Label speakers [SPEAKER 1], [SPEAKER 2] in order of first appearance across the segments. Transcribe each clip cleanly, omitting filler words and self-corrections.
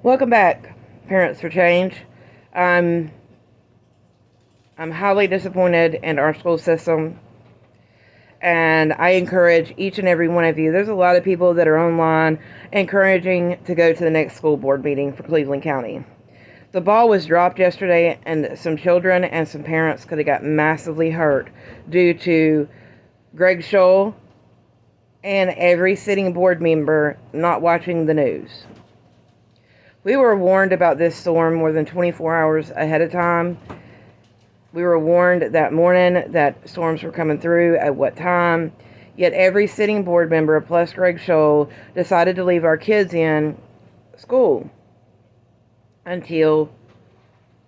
[SPEAKER 1] Welcome back, Parents for Change. I'm highly disappointed in our school system, and I encourage each and every one of you. There's a lot of people that are online encouraging to go to the next school board meeting for Cleveland County. The ball was dropped yesterday, and some children and some parents could have got massively hurt due to Greg Scholl and every sitting board member not watching the news. We were warned about this storm more than 24 hours ahead of time. We were warned that morning that storms were coming through, at what time. Yet every sitting board member, plus Greg Scholl, decided to leave our kids in school until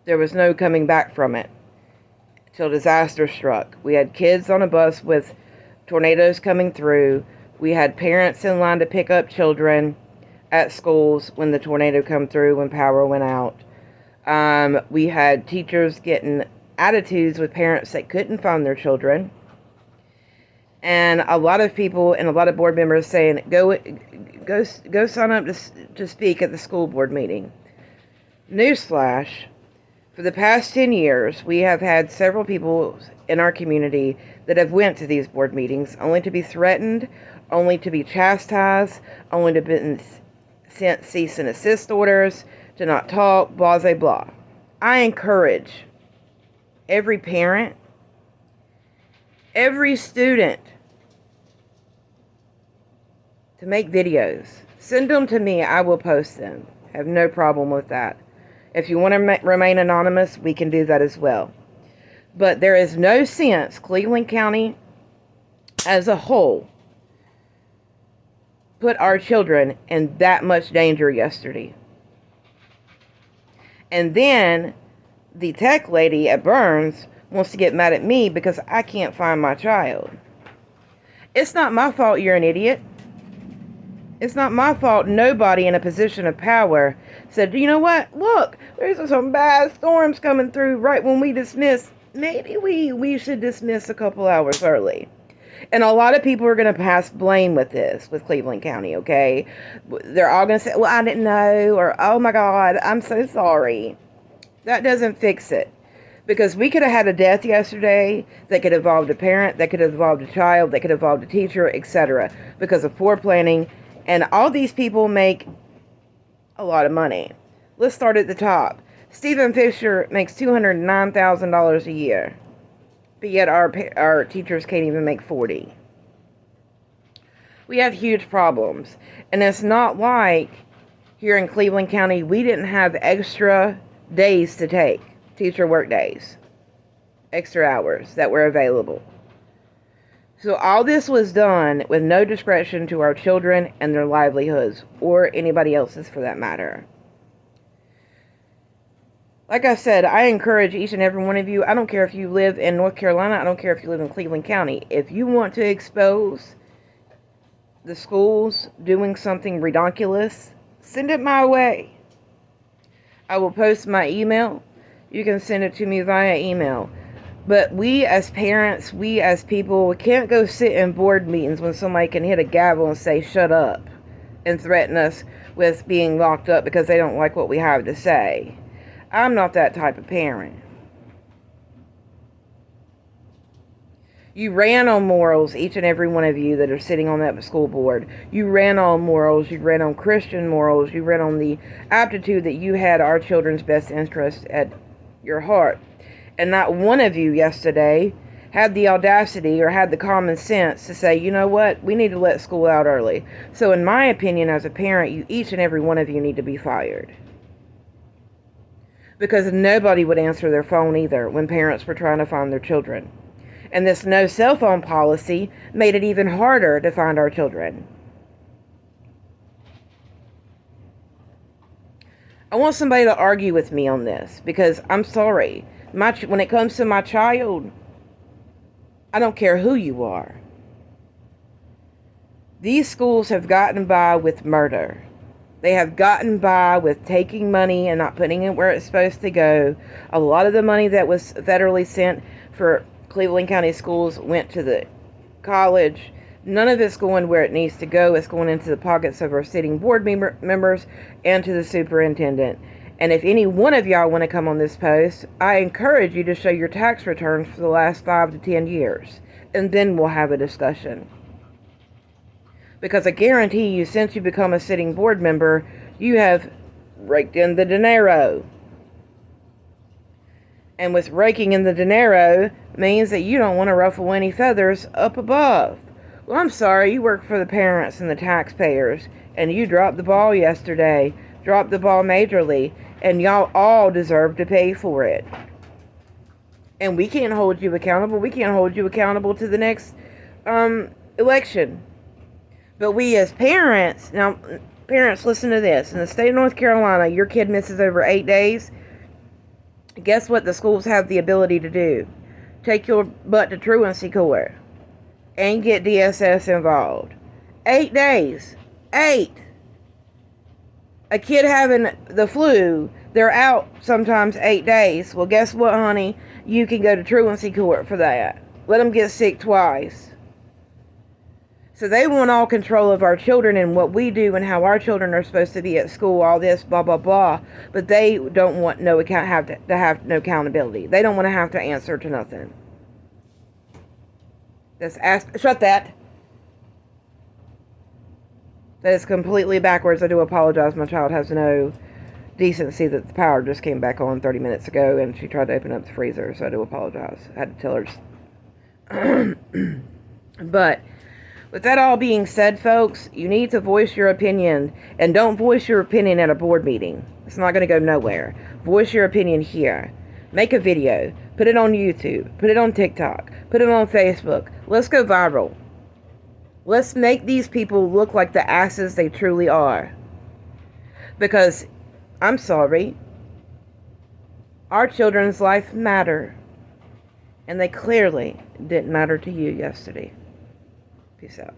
[SPEAKER 1] there was no coming back from it, till disaster struck. We had kids on a bus with tornadoes coming through. We had parents in line to pick up children at schools when the tornado come through, when power went out. We had teachers getting attitudes with parents that couldn't find their children. And a lot of people and a lot of board members saying, go sign up to speak at the school board meeting. Newsflash, for the past 10 years, we have had several people in our community that have went to these board meetings only to be threatened, only to be chastised, only to be sent cease and assist orders, to not talk, blah, blah, blah. I encourage every parent, every student to make videos. Send them to me. I will post them. I have no problem with that. If you want to remain anonymous, we can do that as well. But there is no sense Cleveland County as a whole put our children in that much danger yesterday. And then the tech lady at Burns wants to get mad at me because I can't find my child. It's not my fault you're an idiot. It's not my fault nobody in a position of power said, you know what, look, there's some bad storms coming through right when we dismiss. Maybe we should dismiss a couple hours early. And a lot of people are going to pass blame with this, with Cleveland County, okay? They're all going to say, well, I didn't know, or, oh my God, I'm so sorry. That doesn't fix it. Because we could have had a death yesterday that could have involved a parent, that could have involved a child, that could have involved a teacher, etc. because of poor planning. And all these people make a lot of money. Let's start at the top. Stephen Fisher makes $209,000 a year. But yet our teachers can't even make 40. We have huge problems. And it's not like here in Cleveland County we didn't have extra days to take, teacher work days, extra hours that were available. So all this was done with no discretion to our children and their livelihoods, or anybody else's for that matter. Like I said, I encourage each and every one of you, I don't care if you live in North Carolina, I don't care if you live in Cleveland County, if you want to expose the schools doing something ridiculous, send it my way. I will post my email. You can send it to me via email. But we as parents, we as people, we can't go sit in board meetings when somebody can hit a gavel and say, shut up, and threaten us with being locked up because they don't like what we have to say. I'm not that type of parent. You ran on morals, each and every one of you that are sitting on that school board. You ran on morals, you ran on Christian morals, you ran on the aptitude that you had our children's best interest at your heart. And not one of you yesterday had the audacity or had the common sense to say, you know what, we need to let school out early. So in my opinion, as a parent, each and every one of you need to be fired. Because nobody would answer their phone either when parents were trying to find their children. And this no cell phone policy made it even harder to find our children. I want somebody to argue with me on this, because I'm sorry. When it comes to my child, I don't care who you are. These schools have gotten by with murder. They have gotten by with taking money and not putting it where it's supposed to go. A lot of the money that was federally sent for Cleveland County schools went to the college None of it's going where it needs to go. It's going into the pockets of our sitting board members and to the superintendent. And if any one of y'all want to come on this post, I encourage you to show your tax returns for the last 5 to 10 years. And then we'll have a discussion. Because I guarantee you, since you become a sitting board member, you have raked in the dinero. And with raking in the dinero means that you don't want to ruffle any feathers up above. Well, I'm sorry, you work for the parents and the taxpayers, and you dropped the ball yesterday, dropped the ball majorly, and y'all all deserve to pay for it. And we can't hold you accountable. We can't hold you accountable to the next election. But we as parents, now, parents, listen to this. In the state of North Carolina, your kid misses over 8 days. Guess what the schools have the ability to do? Take your butt to truancy court and get DSS involved. 8 days. 8. A kid having the flu, they're out sometimes 8 days. Well, guess what, honey? You can go to truancy court for that. Let them get sick twice. So they want all control of our children and what we do and how our children are supposed to be at school, all this, blah, blah, blah. But they don't want no have no accountability. They don't want to have to answer to nothing. Shut that. That is completely backwards. I do apologize. My child has no decency that the power just came back on 30 minutes ago and she tried to open up the freezer, so I do apologize. I had to tell her. But with that all being said, folks, you need to voice your opinion, and don't voice your opinion at a board meeting. It's not going to go nowhere. Voice your opinion here. Make a video. Put it on YouTube. Put it on TikTok. Put it on Facebook. Let's go viral. Let's make these people look like the asses they truly are. Because, I'm sorry, our children's life matter. And they clearly didn't matter to you yesterday. Peace out.